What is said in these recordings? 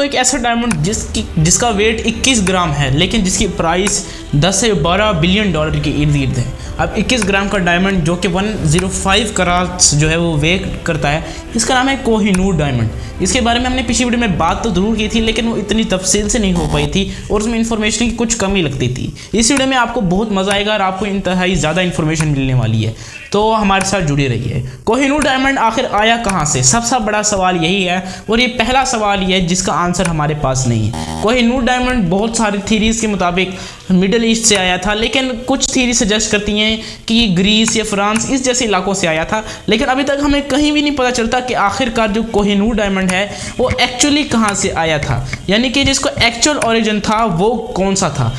तो एक ऐसा डायमंड जिसका वेट 21 ग्राम है, लेकिन जिसकी प्राइस 10 से 12 बिलियन डॉलर के इर्द गिर्द है। अब 21 ग्राम का डायमंड जो कि 105 कराट्स जो है वो वेट करता है, इसका नाम है कोहिनूर डायमंड। इसके बारे में हमने पिछली वीडियो में बात तो ज़रूर की थी, लेकिन वो इतनी तफसील से नहीं हो पाई थी और उसमें इन्फॉर्मेशन की कुछ कमी लगती थी। इस वीडियो में आपको बहुत मज़ा आएगा और आपको इंतहाई ज़्यादा इन्फॉर्मेशन मिलने वाली है, तो हमारे साथ जुड़े रहिए। कोहिनूर डायमंड आखिर आया कहाँ से, सबसे बड़ा सवाल यही है और ये पहला सवाल ये है जिसका आंसर हमारे पास नहीं है। कोहिनूर डायमंड बहुत सारी थीरीज़ के मुताबिक मिडल ईस्ट से आया था, लेकिन कुछ थीरी सजेस्ट करती हैं कि ये ग्रीस या फ्रांस इस जैसे इलाकों से आया था, लेकिन अभी तक हमें कहीं भी नहीं पता चलता कि आखिरकार जो कोहिनूर डायमंड है वो एक्चुअली कहाँ से आया था, यानी कि जिसको एक्चुअल ओरिजिन था वो कौन सा था।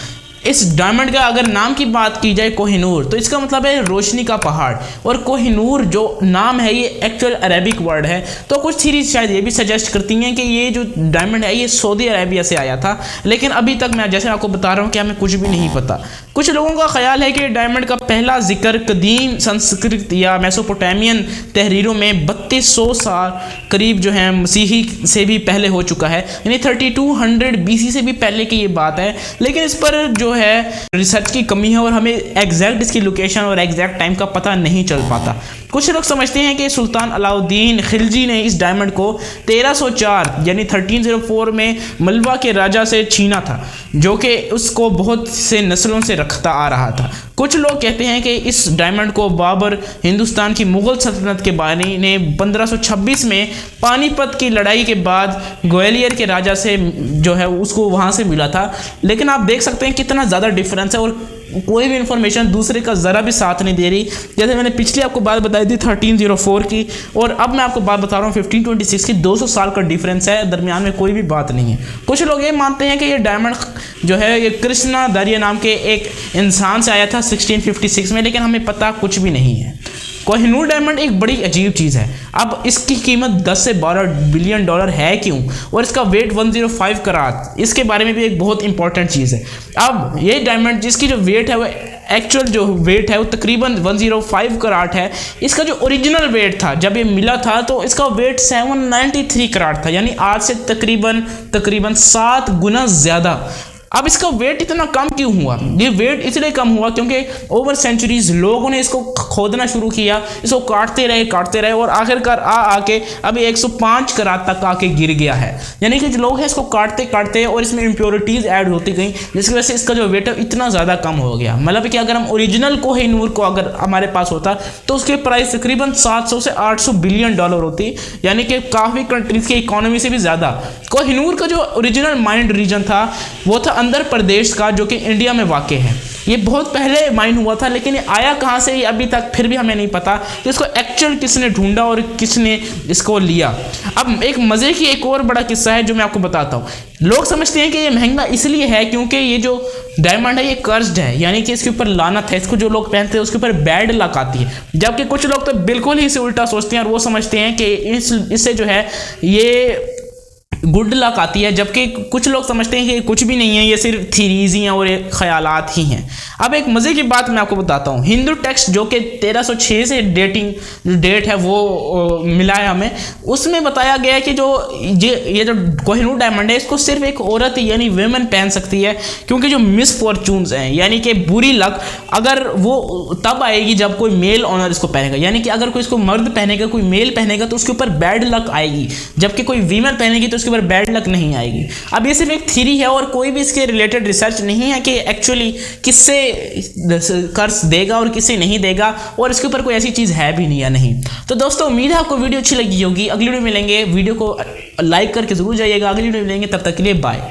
इस डायमंड का अगर नाम की बात की जाए कोहिनूर, तो इसका मतलब है रोशनी का पहाड़, और कोहिनूर जो नाम है ये एक्चुअल अरेबिक वर्ड है। तो कुछ थीरीज शायद ये भी सजेस्ट करती हैं कि ये जो डायमंड है ये सऊदी अरेबिया से आया था, लेकिन अभी तक मैं जैसे आपको बता रहा हूँ कि हमें कुछ भी नहीं पता। कुछ लोगों का ख्याल है कि डायमंड का पहला जिक्र कदीम संस्कृत या मेसोपोटामियन तहरीरों में 3200 साल करीब जो है मसीही से भी पहले हो चुका है, यानी 3200 BC से भी पहले की ये बात है। लेकिन इस पर जो है रिसर्च की कमी है और हमें एग्जैक्ट इसकी लोकेशन और एग्जैक्ट टाइम का पता नहीं चल पाता। कुछ लोग समझते हैं कि सुल्तान अलाउद्दीन खिलजी ने इस डायमंड को 1304 यानी 1304 में मलवा के राजा से छीना था, जो कि उसको बहुत से नस्लों से रखता आ रहा था। कुछ लोग कहते हैं कि इस डायमंड को बाबर हिंदुस्तान की मुग़ल सल्तनत के बानी ने 1526 में पानीपत की लड़ाई के बाद ग्वालियर के राजा से जो है उसको वहाँ से मिला था। लेकिन आप देख सकते हैं कितना ज़्यादा डिफरेंस है और कोई भी इंफॉर्मेशन दूसरे का ज़रा भी साथ नहीं दे रही। जैसे मैंने पिछली आपको बात बताई थी 1304 की, और अब मैं आपको बात बता रहा हूँ 1526 की। 200 साल का डिफरेंस है, दरमियान में कोई भी बात नहीं है। कुछ लोग ये मानते हैं कि ये डायमंड जो है ये कृष्णा दरिया नाम के एक इंसान से आया था 1656 में, लेकिन हमें पता कुछ भी नहीं है। कोहिनूर डायमंड एक बड़ी अजीब चीज़ है। अब इसकी कीमत 10 से 12 बिलियन डॉलर है क्यों, और इसका वेट 105 करात, इसके बारे में भी एक बहुत इंपॉर्टेंट चीज़ है। अब ये डायमंड जिसकी जो वेट है वो एक्चुअल जो वेट है वो तकरीबन 105 कराट है। इसका जो ओरिजिनल वेट था जब ये मिला था तो इसका वेट 793 कराट था, यानी आज से तकरीबन 7 गुना ज़्यादा। अब इसका वेट इतना कम क्यों हुआ? ये वेट इसलिए कम हुआ क्योंकि ओवर सेंचुरीज लोगों ने इसको खोदना शुरू किया, इसको काटते रहे और आखिरकार आके अभी 105 करात तक आके गिर गया है। यानी कि जो लोग हैं इसको काटते और इसमें इम्प्योरिटीज़ ऐड होती गई, जिसकी वजह से इसका जो वेट है इतना ज़्यादा कम हो गया। मतलब कि अगर हम ओरिजिनल कोहिनूर को अगर हमारे पास होता तो उसकी प्राइस तकरीबन 700 से 800 बिलियन डॉलर होती, यानी कि काफ़ी कंट्रीज़ की इकोनॉमी से भी ज़्यादा। कोहिनूर का जो ओरिजिनल माइंड रीजन था वो था आंध्र प्रदेश का, जो कि इंडिया में वाक़ है। ये बहुत पहले माइन हुआ था, लेकिन ये आया कहाँ से ये अभी तक फिर भी हमें नहीं पता कि इसको एक्चुअल किसने ढूंढा और किसने इसको लिया। अब एक मज़े की एक और बड़ा किस्सा है जो मैं आपको बताता हूँ। लोग समझते हैं कि ये महंगा इसलिए है क्योंकि ये जो डायमंड है ये कर्स्ड है, यानी कि इसके ऊपर लानत है, इसको जो लोग पहनते हैं उसके ऊपर बैड लक आती है। जबकि कुछ लोग तो बिल्कुल ही इसे उल्टा सोचते हैं और वो समझते हैं कि इससे जो है ये गुड लक आती है, जबकि कुछ लोग समझते हैं कि कुछ भी नहीं है, ये सिर्फ थीरीज ही हैं और ये ख्यालात ही हैं। अब एक मज़े की बात मैं आपको बताता हूँ। हिंदू टेक्स्ट जो कि 1306 से डेट है वो मिला है हमें, उसमें बताया गया है कि जो ये जो कोहिनूर डायमंड है इसको सिर्फ एक औरत यानी वेमेन पहन सकती है, क्योंकि जो मिसफॉर्चून्स हैं यानी कि बुरी लक अगर वो तब आएगी जब कोई मेल ऑनर इसको पहनेगा, यानी कि अगर कोई इसको मर्द पहनेगा, कोई मेल पहनेगा तो उसके ऊपर बैड लक आएगी, जबकि कोई वीमेन पहनेगी तो उसके ऊपर बैड लक नहीं आएगी। अब ये सिर्फ एक थ्योरी है और कोई भी इसके रिलेटेड रिसर्च नहीं है कि एक्चुअली किससे कर्ज देगा और किससे नहीं देगा, और इसके ऊपर कोई ऐसी चीज़ है भी नहीं या नहीं। तो दोस्तों उम्मीद है आपको वीडियो अच्छी लगी होगी। अगली वीडियो मिलेंगे, वीडियो को लाइक करके जरूर जाइएगा। अगली वीडियो मिलेंगे, तब तक के लिए बाय।